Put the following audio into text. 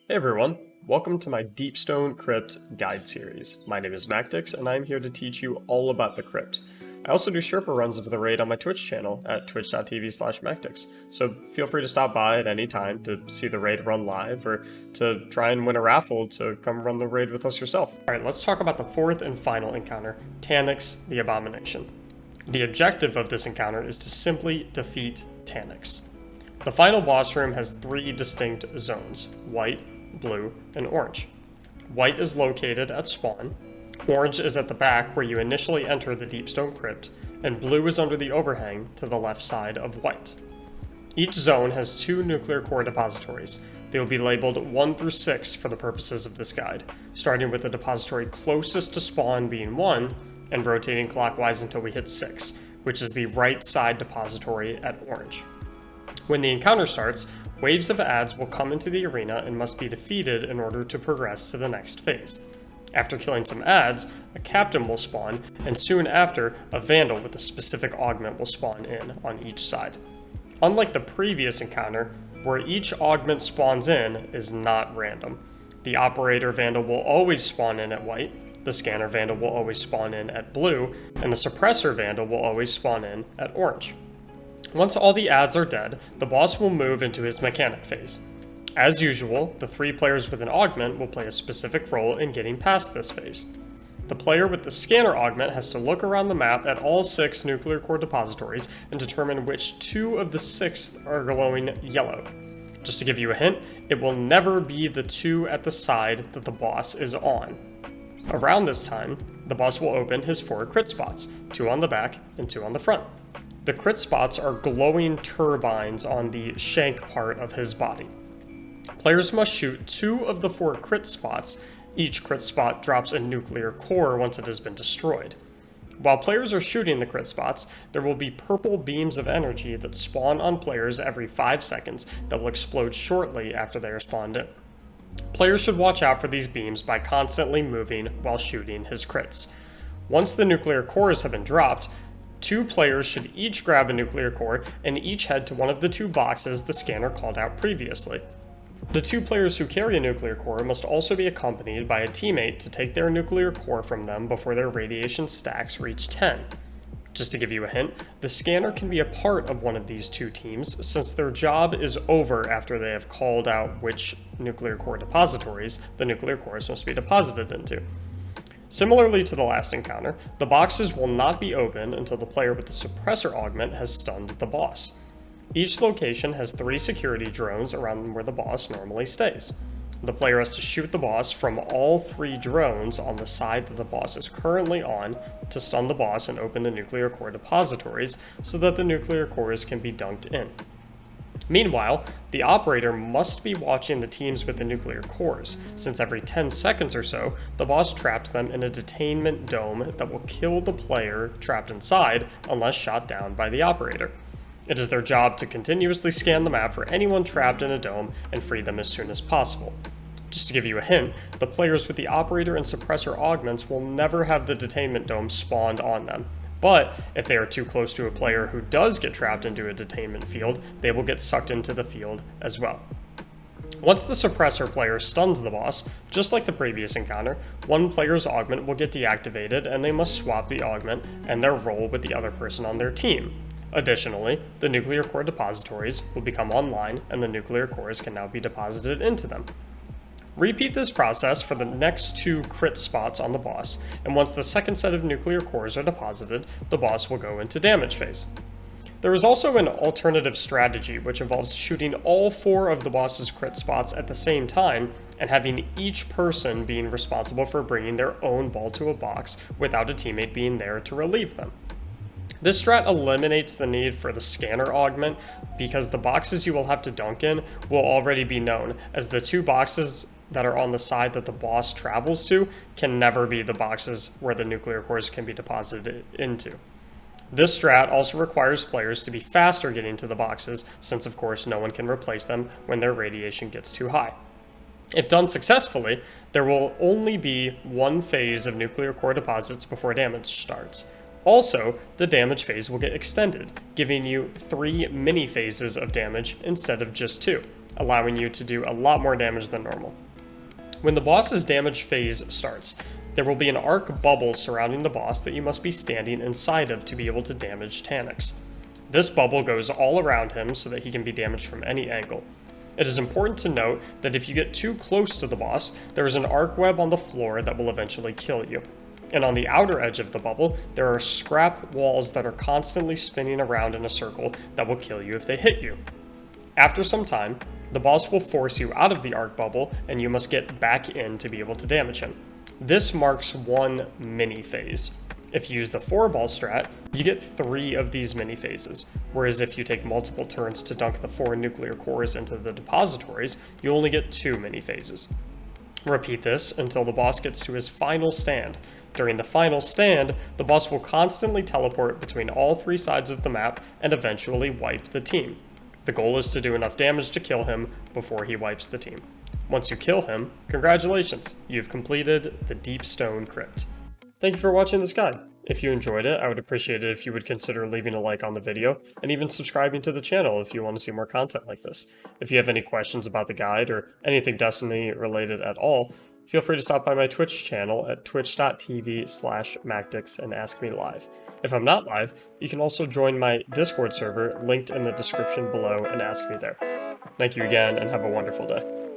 Hey everyone, welcome to my Deep Stone Crypt guide series. My name is Mactics and I'm here to teach you all about the crypt. I also do Sherpa runs of the raid on my Twitch channel at twitch.tv/Mactics, so feel free to stop by at any time to see the raid run live or to try and win a raffle to come run the raid with us yourself. Alright, let's talk about the fourth and final encounter, Taniks the Abomination. The objective of this encounter is to simply defeat Taniks. The final boss room has three distinct zones, white, blue, and orange. White is located at spawn, orange is at the back where you initially enter the Deep Stone Crypt, and blue is under the overhang to the left side of white. Each zone has two nuclear core depositories. They will be labeled 1 through 6 for the purposes of this guide, starting with the depository closest to spawn being 1, and rotating clockwise until we hit 6, which is the right side depository at orange. When the encounter starts, waves of adds will come into the arena and must be defeated in order to progress to the next phase. After killing some adds, a captain will spawn, and soon after, a vandal with a specific augment will spawn in on each side. Unlike the previous encounter, where each augment spawns in is not random. The operator vandal will always spawn in at white, the scanner vandal will always spawn in at blue, and the suppressor vandal will always spawn in at orange. Once all the adds are dead, the boss will move into his mechanic phase. As usual, the 3 players with an augment will play a specific role in getting past this phase. The player with the scanner augment has to look around the map at all 6 nuclear core depositories and determine which 2 of the 6 are glowing yellow. Just to give you a hint, it will never be the 2 at the side that the boss is on. Around this time, the boss will open his 4 crit spots, 2 on the back and 2 on the front. The crit spots are glowing turbines on the shank part of his body. Players must shoot 2 of the 4 crit spots. Each crit spot drops a nuclear core once it has been destroyed. While players are shooting the crit spots, there will be purple beams of energy that spawn on players every 5 seconds that will explode shortly after they are spawned in. Players should watch out for these beams by constantly moving while shooting his crits. Once the nuclear cores have been dropped, 2 players should each grab a nuclear core and each head to one of the 2 boxes the scanner called out previously. The 2 players who carry a nuclear core must also be accompanied by a teammate to take their nuclear core from them before their radiation stacks reach 10. Just to give you a hint, the scanner can be a part of one of these 2 teams since their job is over after they have called out which nuclear core depositories the nuclear cores must be deposited into. Similarly to the last encounter, the boxes will not be open until the player with the suppressor augment has stunned the boss. Each location has 3 security drones around where the boss normally stays. The player has to shoot the boss from all 3 drones on the side that the boss is currently on to stun the boss and open the nuclear core depositories so that the nuclear cores can be dunked in. Meanwhile, the operator must be watching the teams with the nuclear cores, since every 10 seconds or so, the boss traps them in a detainment dome that will kill the player trapped inside unless shot down by the operator. It is their job to continuously scan the map for anyone trapped in a dome and free them as soon as possible. Just to give you a hint, the players with the operator and suppressor augments will never have the detainment dome spawned on them. But if they are too close to a player who does get trapped into a detainment field, they will get sucked into the field as well. Once the suppressor player stuns the boss, just like the previous encounter, one player's augment will get deactivated and they must swap the augment and their role with the other person on their team. Additionally, the nuclear core depositories will become online and the nuclear cores can now be deposited into them. Repeat this process for the next 2 crit spots on the boss, and once the second set of nuclear cores are deposited, the boss will go into damage phase. There is also an alternative strategy which involves shooting all 4 of the boss's crit spots at the same time and having each person being responsible for bringing their own ball to a box without a teammate being there to relieve them. This strat eliminates the need for the scanner augment because the boxes you will have to dunk in will already be known, as the 2 boxes that are on the side that the boss travels to can never be the boxes where the nuclear cores can be deposited into. This strat also requires players to be faster getting to the boxes, since of course no one can replace them when their radiation gets too high. If done successfully, there will only be 1 phase of nuclear core deposits before damage starts. Also, the damage phase will get extended, giving you 3 mini phases of damage instead of just 2. allowing you to do a lot more damage than normal. When the boss's damage phase starts, there will be an arc bubble surrounding the boss that you must be standing inside of to be able to damage Taniks. This bubble goes all around him so that he can be damaged from any angle. It is important to note that if you get too close to the boss, there is an arc web on the floor that will eventually kill you. And on the outer edge of the bubble, there are scrap walls that are constantly spinning around in a circle that will kill you if they hit you. After some time, the boss will force you out of the arc bubble and you must get back in to be able to damage him. This marks one mini phase. If you use the 4-ball strat, you get 3 of these mini phases, whereas if you take multiple turns to dunk the 4 nuclear cores into the depositories, you only get 2 mini phases. Repeat this until the boss gets to his final stand. During the final stand, the boss will constantly teleport between all 3 sides of the map and eventually wipe the team. The goal is to do enough damage to kill him before he wipes the team. Once you kill him, congratulations, you've completed the Deep Stone Crypt. Thank you for watching this guide. If you enjoyed it, I would appreciate it if you would consider leaving a like on the video, and even subscribing to the channel if you want to see more content like this. If you have any questions about the guide, or anything Destiny related at all, feel free to stop by my Twitch channel at twitch.tv/Mactics and ask me live. If I'm not live, you can also join my Discord server linked in the description below and ask me there. Thank you again, and have a wonderful day.